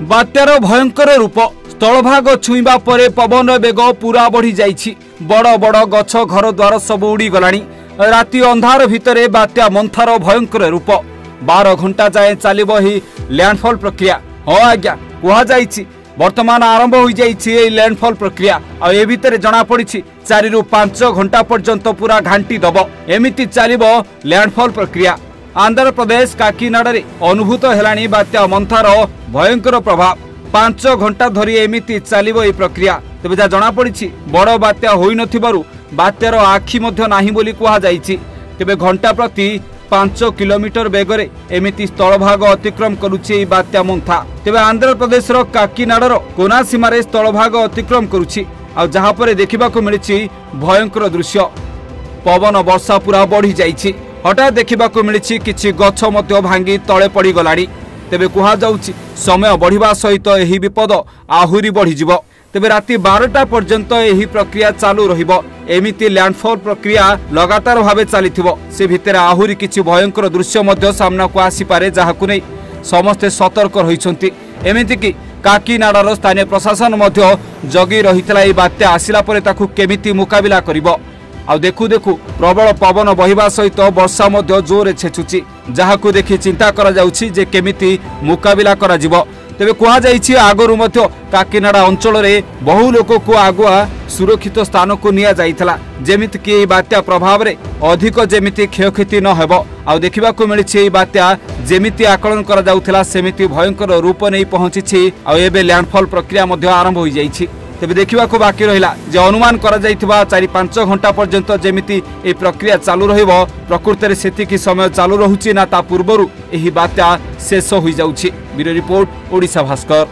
बात्यार भयंकर रूप स्थलभाग छुईबा परे पवन बेग पूरा बढ़ी जाइछि। बड़ बड़ गछ घर द्वार सब उड़ी गलानी। राति अंधार भितरे बात्या मंथार भयंकर रूप 12 घंटा जाए चलिबो ही लैंडफॉल प्रक्रिया। हाँ आज्ञा कुहा जाइछि वर्तमान आरंभ हो जाइछि लैंडफॉल प्रक्रिया। ए भितरे जना पड़िछि 4 रु 5 घंटा पर्यंत पूरा घांटी दब एमिति चलिबो लैंडफॉल प्रक्रिया। आंध्र प्रदेश काकीनाडा अनुभूत हेलानी बात्या मंथार भयंकर प्रभाव। 5 घंटा धरी एमिति चलिबो ए प्रक्रिया। तेबे जा जना पड़िछि बड़ बात्या होई नथिबारु बात्यार आखि मध्य नाही बोली कुहा जाइछि। तेबे घंटा प्रति 5 किलोमीटर बेगरे एमिति स्थलभाग अतिक्रम करुछि बात्या मंथा। तेबे आंध्र प्रदेश काकीनाडार कोना सीमारे स्थलभाग अतिक्रम करुछि। आ जहा परे देखिबाकू मिलिछि भयंकर दृश्य। पवन वर्षा पूरा बढ़ी जाइछि। हठात देखिबाकू मिलिछि किछि गछ मध्य भांगी तळे पड़ी गलानी। तेबे कुहा जाउछि समय बढ़िबा सहित एही विपद आहुरी बढ़ी जिवो। तेबे राति 12टा पर्यंत एही प्रक्रिया चालू रहिबो। एमिति लैंडफॉल प्रक्रिया लगातार भावे चलिथिबो। से भितर आहुरी किछि भयंकर दृश्य मध्य सामना को आसी पारे जाहाकु नै समस्ते सतर्क रहिछन्ति। एमिति कि काकीनाडार स्थानीय प्रशासन मध्य जगी रहितला ए बात्या आसिला परे ताकू केमिति मुकाबिला करिबो। आ देखु देखु प्रबल पवन बहिबा सहित वर्षा मध्य जोरे छेचुची जहाकू देखि चिंता करा जाउछि जे केमिति मुकाबिला करा जिवो। तेबे कुहा जाइछि आगरु मध्य काकीनाडा अंचल रे बहु लोक को आगुआ सुरक्षित स्थान को निया जाइथला जेमिति कि ए बात्या प्रभाव रे अधिक जेमिति क्षयक्षति न हेबो। आ देखिबाकू मिलिछि ए बात्या जेमिति आकलन करा जाउथला सेमिति भयंकर रूप नै पहुंचिछि। आ एबे लैंडफॉल प्रक्रिया मध्य आरंभ होई जाइछि। तेबे देखिबाकू बाकी रहिला जे अनुमान करा जाइथिबा 4-5 घंटा पर्यंत जेमिति ए प्रक्रिया चालू रहिबो प्रकृति रे सेतिकी समय चालू रहुछि ना ता पूर्वरु एही बात्या शेष होई जाउछि। Bureau report Odisha Bhaskar.